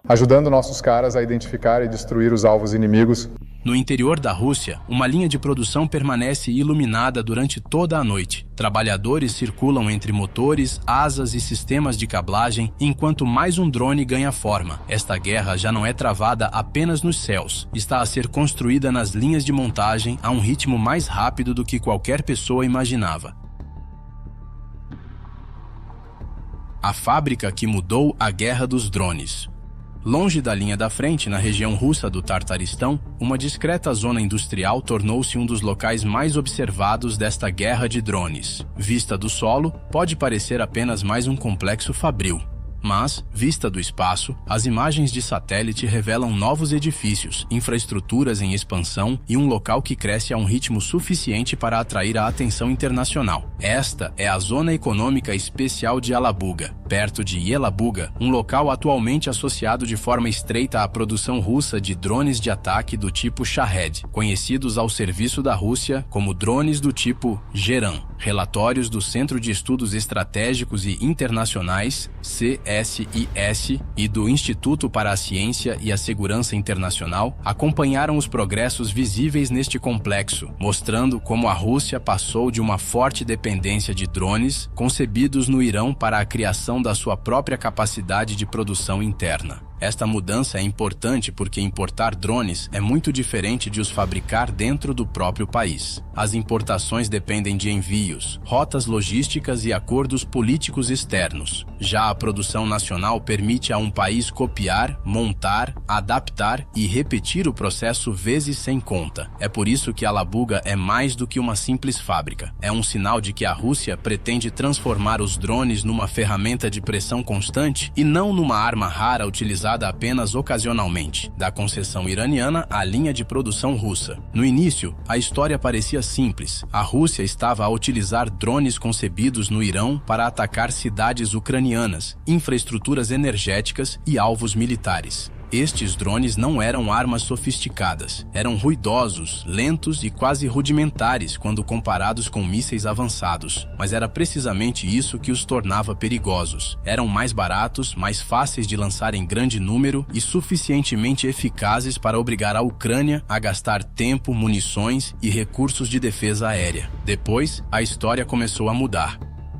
ajudando nossos caras a identificar e destruir os alvos inimigos. No interior da Rússia, uma linha de produção permanece iluminada durante toda a noite. Trabalhadores circulam entre motores, asas e sistemas de cablagem, enquanto mais um drone ganha forma. Esta guerra já não é travada apenas nos céus. Está a ser construída nas linhas de montagem a um ritmo mais rápido do que qualquer pessoa imaginava. A fábrica que mudou a guerra dos drones. Longe da linha da frente, na região russa do Tartaristão, uma discreta zona industrial tornou-se um dos locais mais observados desta guerra de drones. Vista do solo, pode parecer apenas mais um complexo fabril. Mas, vista do espaço, as imagens de satélite revelam novos edifícios, infraestruturas em expansão e um local que cresce a um ritmo suficiente para atrair a atenção internacional. Esta é a Zona Econômica Especial de Alabuga, perto de Yelabuga, um local atualmente associado de forma estreita à produção russa de drones de ataque do tipo Shahed, conhecidos ao serviço da Rússia como drones do tipo Geran. Relatórios do Centro de Estudos Estratégicos e Internacionais, CSIS, e do Instituto para a Ciência e a Segurança Internacional acompanharam os progressos visíveis neste complexo, mostrando como a Rússia passou de uma forte dependência de drones concebidos no Irão para a criação da sua própria capacidade de produção interna. Esta mudança é importante porque importar drones é muito diferente de os fabricar dentro do próprio país. As importações dependem de envios, rotas logísticas e acordos políticos externos. Já a produção nacional permite a um país copiar, montar, adaptar e repetir o processo vezes sem conta. É por isso que Alabuga é mais do que uma simples fábrica. É um sinal de que a Rússia pretende transformar os drones numa ferramenta de pressão constante e não numa arma rara utilizada apenas ocasionalmente, da concessão iraniana à linha de produção russa. No início, a história parecia simples. A Rússia estava a utilizar drones concebidos no Irão para atacar cidades ucranianas, infraestruturas energéticas e alvos militares. Estes drones não eram armas sofisticadas, eram ruidosos, lentos e quase rudimentares quando comparados com mísseis avançados, mas era precisamente isso que os tornava perigosos. Eram mais baratos, mais fáceis de lançar em grande número e suficientemente eficazes para obrigar a Ucrânia a gastar tempo, munições e recursos de defesa aérea. Depois, a história começou a mudar.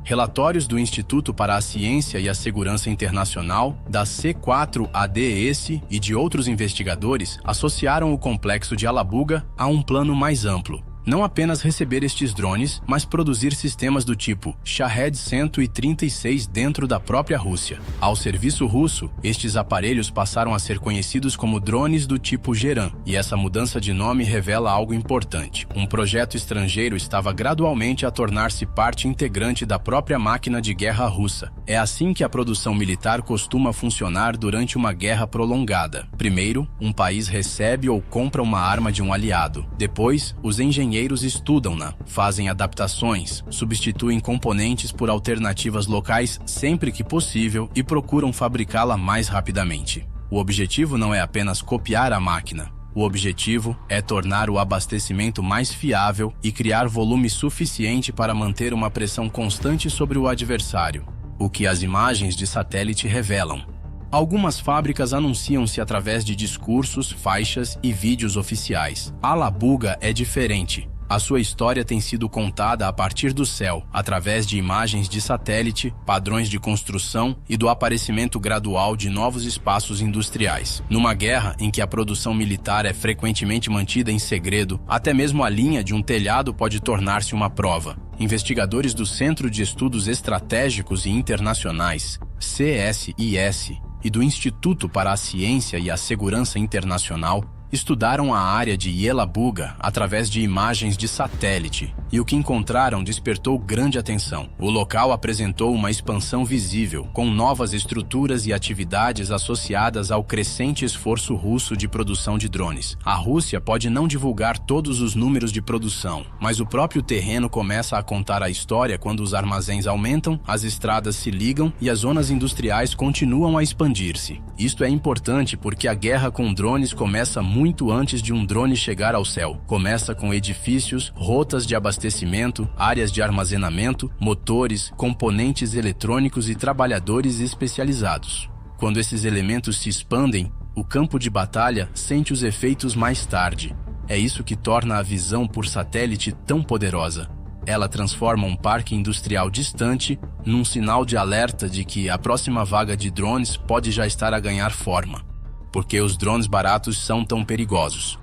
Relatórios do Instituto para a Ciência e a Segurança Internacional, da C4ADS e de outros investigadores associaram o complexo de Alabuga a um plano mais amplo. Não apenas receber estes drones, mas produzir sistemas do tipo Shahed 136 dentro da própria Rússia. Ao serviço russo, estes aparelhos passaram a ser conhecidos como drones do tipo Geran, e essa mudança de nome revela algo importante. Um projeto estrangeiro estava gradualmente a tornar-se parte integrante da própria máquina de guerra russa. É assim que a produção militar costuma funcionar durante uma guerra prolongada. Primeiro, um país recebe ou compra uma arma de um aliado. Depois, os engenheiros estudam-na, fazem adaptações, substituem componentes por alternativas locais sempre que possível e procuram fabricá-la mais rapidamente. O objetivo não é apenas copiar a máquina. O objetivo é tornar o abastecimento mais fiável e criar volume suficiente para manter uma pressão constante sobre o adversário, o que as imagens de satélite revelam. Algumas fábricas anunciam-se através de discursos, faixas e vídeos oficiais. Alabuga é diferente. A sua história tem sido contada a partir do céu, através de imagens de satélite, padrões de construção e do aparecimento gradual de novos espaços industriais. Numa guerra em que a produção militar é frequentemente mantida em segredo, até mesmo a linha de um telhado pode tornar-se uma prova. Investigadores do Centro de Estudos Estratégicos e Internacionais, CSIS, e do Instituto para a Ciência e a Segurança Internacional estudaram a área de Yelabuga através de imagens de satélite, e o que encontraram despertou grande atenção. O local apresentou uma expansão visível, com novas estruturas e atividades associadas ao crescente esforço russo de produção de drones. A Rússia pode não divulgar todos os números de produção, mas o próprio terreno começa a contar a história quando os armazéns aumentam, as estradas se ligam e as zonas industriais continuam a expandir-se. Isto é importante porque a guerra com drones começa muito antes de um drone chegar ao céu. Começa com edifícios, rotas de abastecimento, áreas de armazenamento, motores, componentes eletrônicos e trabalhadores especializados. Quando esses elementos se expandem, o campo de batalha sente os efeitos mais tarde. É isso que torna a visão por satélite tão poderosa. Ela transforma um parque industrial distante num sinal de alerta de que a próxima vaga de drones pode já estar a ganhar forma. Porque os drones baratos são tão perigosos.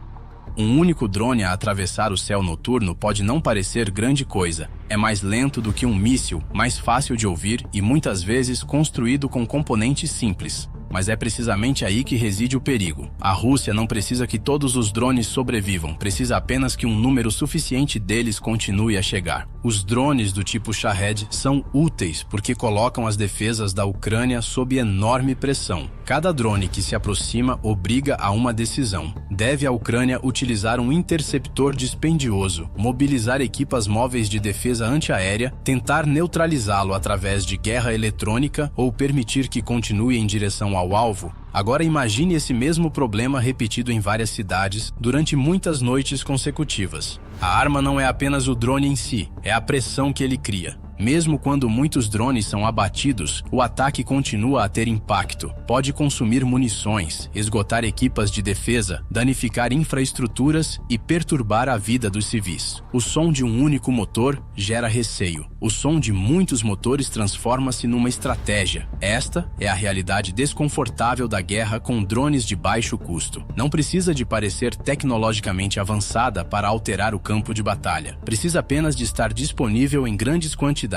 Um único drone a atravessar o céu noturno pode não parecer grande coisa. É mais lento do que um míssil, mais fácil de ouvir e muitas vezes construído com componentes simples. Mas é precisamente aí que reside o perigo. A Rússia não precisa que todos os drones sobrevivam, precisa apenas que um número suficiente deles continue a chegar. Os drones do tipo Shahed são úteis porque colocam as defesas da Ucrânia sob enorme pressão. Cada drone que se aproxima obriga a uma decisão. Deve a Ucrânia utilizar um interceptor dispendioso, mobilizar equipas móveis de defesa antiaérea, tentar neutralizá-lo através de guerra eletrônica ou permitir que continue em direção ao alvo? Agora imagine esse mesmo problema repetido em várias cidades durante muitas noites consecutivas. A arma não é apenas o drone em si, é a pressão que ele cria. Mesmo quando muitos drones são abatidos, o ataque continua a ter impacto. Pode consumir munições, esgotar equipas de defesa, danificar infraestruturas e perturbar a vida dos civis. O som de um único motor gera receio. O som de muitos motores transforma-se numa estratégia. Esta é a realidade desconfortável da guerra com drones de baixo custo. Não precisa de parecer tecnologicamente avançada para alterar o campo de batalha. Precisa apenas de estar disponível em grandes quantidades.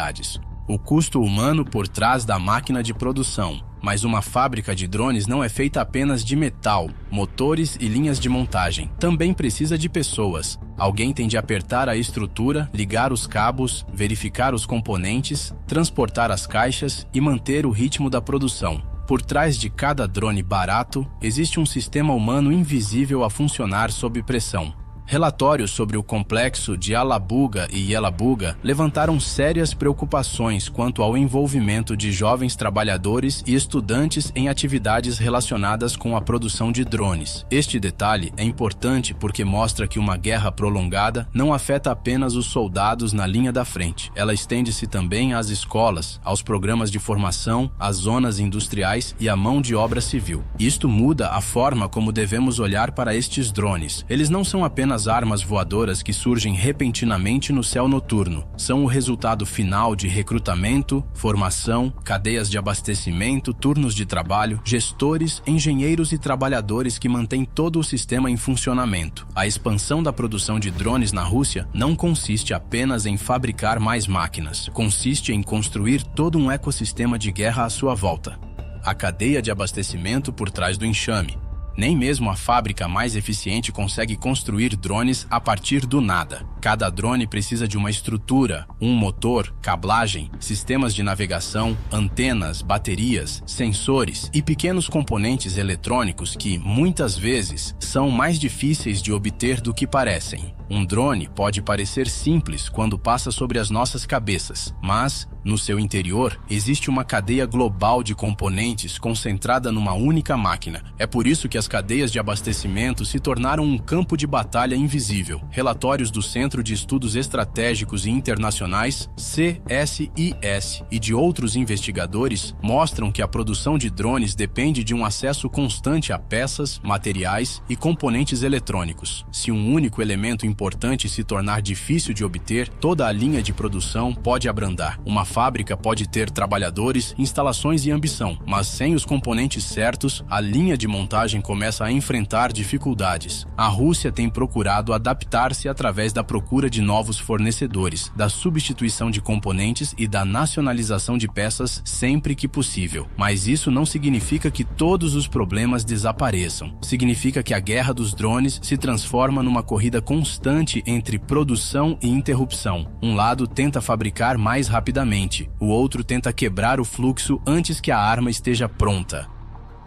O custo humano por trás da máquina de produção. Mas uma fábrica de drones não é feita apenas de metal, motores e linhas de montagem. Também precisa de pessoas. Alguém tem de apertar a estrutura, ligar os cabos, verificar os componentes, transportar as caixas e manter o ritmo da produção. Por trás de cada drone barato, existe um sistema humano invisível a funcionar sob pressão. Relatórios sobre o complexo de Alabuga e Yelabuga levantaram sérias preocupações quanto ao envolvimento de jovens trabalhadores e estudantes em atividades relacionadas com a produção de drones. Este detalhe é importante porque mostra que uma guerra prolongada não afeta apenas os soldados na linha da frente. Ela estende-se também às escolas, aos programas de formação, às zonas industriais e à mão de obra civil. Isto muda a forma como devemos olhar para estes drones. Eles não são apenas armas voadoras que surgem repentinamente no céu noturno. São o resultado final de recrutamento, formação, cadeias de abastecimento, turnos de trabalho, gestores, engenheiros e trabalhadores que mantêm todo o sistema em funcionamento. A expansão da produção de drones na Rússia não consiste apenas em fabricar mais máquinas. Consiste em construir todo um ecossistema de guerra à sua volta. A cadeia de abastecimento por trás do enxame. Nem mesmo a fábrica mais eficiente consegue construir drones a partir do nada. Cada drone precisa de uma estrutura, um motor, cablagem, sistemas de navegação, antenas, baterias, sensores e pequenos componentes eletrônicos que, muitas vezes, são mais difíceis de obter do que parecem. Um drone pode parecer simples quando passa sobre as nossas cabeças, mas, no seu interior, existe uma cadeia global de componentes concentrada numa única máquina. É por isso que as cadeias de abastecimento se tornaram um campo de batalha invisível. Relatórios do Centro de Estudos Estratégicos e Internacionais, CSIS, e de outros investigadores mostram que a produção de drones depende de um acesso constante a peças, materiais e componentes eletrônicos. Se um único elemento importante se tornar difícil de obter, toda a linha de produção pode abrandar. Uma fábrica pode ter trabalhadores, instalações e ambição, mas sem os componentes certos, a linha de montagem começa a enfrentar dificuldades. A Rússia tem procurado adaptar-se através da procura de novos fornecedores, da substituição de componentes e da nacionalização de peças sempre que possível. Mas isso não significa que todos os problemas desapareçam. Significa que a guerra dos drones se transforma numa corrida constante entre produção e interrupção. Um lado tenta fabricar mais rapidamente, o outro tenta quebrar o fluxo antes que a arma esteja pronta.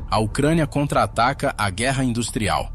A Ucrânia contra-ataca a guerra industrial.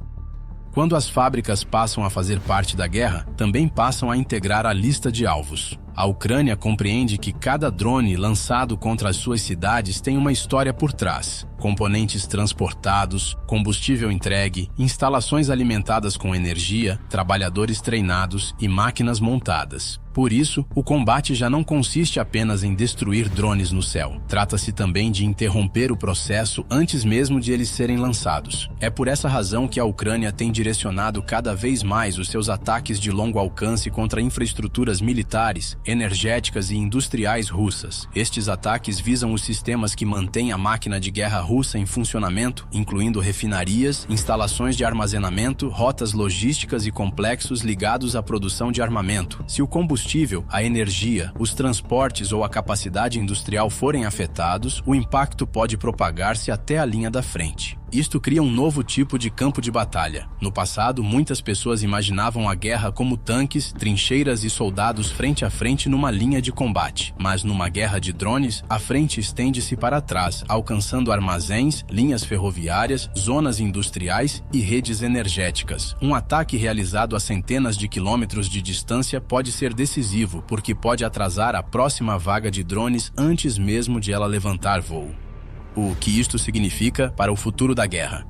Quando as fábricas passam a fazer parte da guerra, também passam a integrar a lista de alvos. A Ucrânia compreende que cada drone lançado contra as suas cidades tem uma história por trás. Componentes transportados, combustível entregue, instalações alimentadas com energia, trabalhadores treinados e máquinas montadas. Por isso, o combate já não consiste apenas em destruir drones no céu. Trata-se também de interromper o processo antes mesmo de eles serem lançados. É por essa razão que a Ucrânia tem direcionado cada vez mais os seus ataques de longo alcance contra infraestruturas militares, energéticas e industriais russas. Estes ataques visam os sistemas que mantêm a máquina de guerra russa em funcionamento, incluindo refinarias, instalações de armazenamento, rotas logísticas e complexos ligados à produção de armamento. Se o combustível, a energia, os transportes ou a capacidade industrial forem afetados, o impacto pode propagar-se até a linha da frente. Isto cria um novo tipo de campo de batalha. No passado, muitas pessoas imaginavam a guerra como tanques, trincheiras e soldados frente a frente numa linha de combate. Mas numa guerra de drones, a frente estende-se para trás, alcançando armazéns, linhas ferroviárias, zonas industriais e redes energéticas. Um ataque realizado a centenas de quilômetros de distância pode ser decisivo, porque pode atrasar a próxima vaga de drones antes mesmo de ela levantar voo. O que isto significa para o futuro da guerra?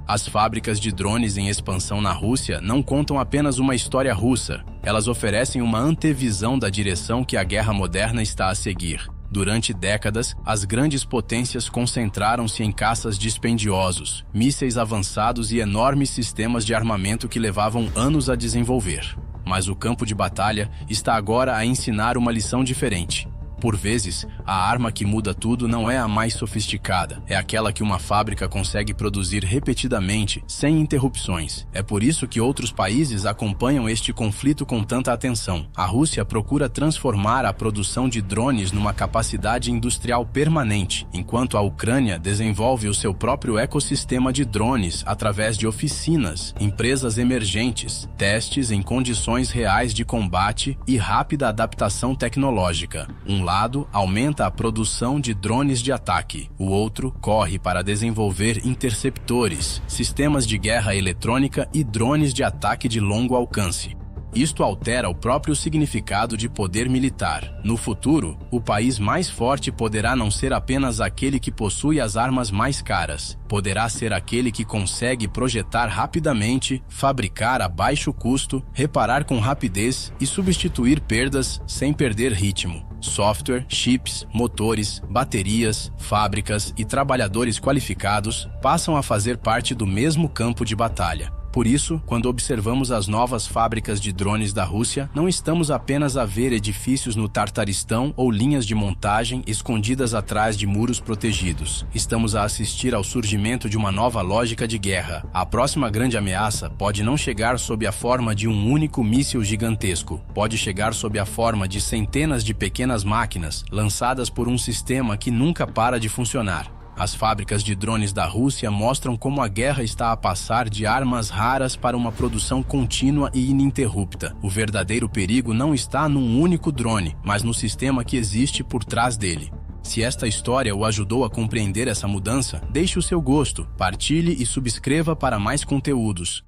As fábricas de drones em expansão na Rússia não contam apenas uma história russa, elas oferecem uma antevisão da direção que a guerra moderna está a seguir. Durante décadas, as grandes potências concentraram-se em caças dispendiosos, mísseis avançados e enormes sistemas de armamento que levavam anos a desenvolver. Mas o campo de batalha está agora a ensinar uma lição diferente. Por vezes, a arma que muda tudo não é a mais sofisticada, é aquela que uma fábrica consegue produzir repetidamente, sem interrupções. É por isso que outros países acompanham este conflito com tanta atenção. A Rússia procura transformar a produção de drones numa capacidade industrial permanente, enquanto a Ucrânia desenvolve o seu próprio ecossistema de drones através de oficinas, empresas emergentes, testes em condições reais de combate e rápida adaptação tecnológica. Um lado aumenta a produção de drones de ataque, o outro corre para desenvolver interceptores, sistemas de guerra eletrônica e drones de ataque de longo alcance. Isto altera o próprio significado de poder militar. No futuro, o país mais forte poderá não ser apenas aquele que possui as armas mais caras. Poderá ser aquele que consegue projetar rapidamente, fabricar a baixo custo, reparar com rapidez e substituir perdas sem perder ritmo. Software, chips, motores, baterias, fábricas e trabalhadores qualificados passam a fazer parte do mesmo campo de batalha. Por isso, quando observamos as novas fábricas de drones da Rússia, não estamos apenas a ver edifícios no Tartaristão ou linhas de montagem escondidas atrás de muros protegidos. Estamos a assistir ao surgimento de uma nova lógica de guerra. A próxima grande ameaça pode não chegar sob a forma de um único míssil gigantesco. Pode chegar sob a forma de centenas de pequenas máquinas lançadas por um sistema que nunca para de funcionar. As fábricas de drones da Rússia mostram como a guerra está a passar de armas raras para uma produção contínua e ininterrupta. O verdadeiro perigo não está num único drone, mas no sistema que existe por trás dele. Se esta história o ajudou a compreender essa mudança, deixe o seu gosto, partilhe e subscreva para mais conteúdos.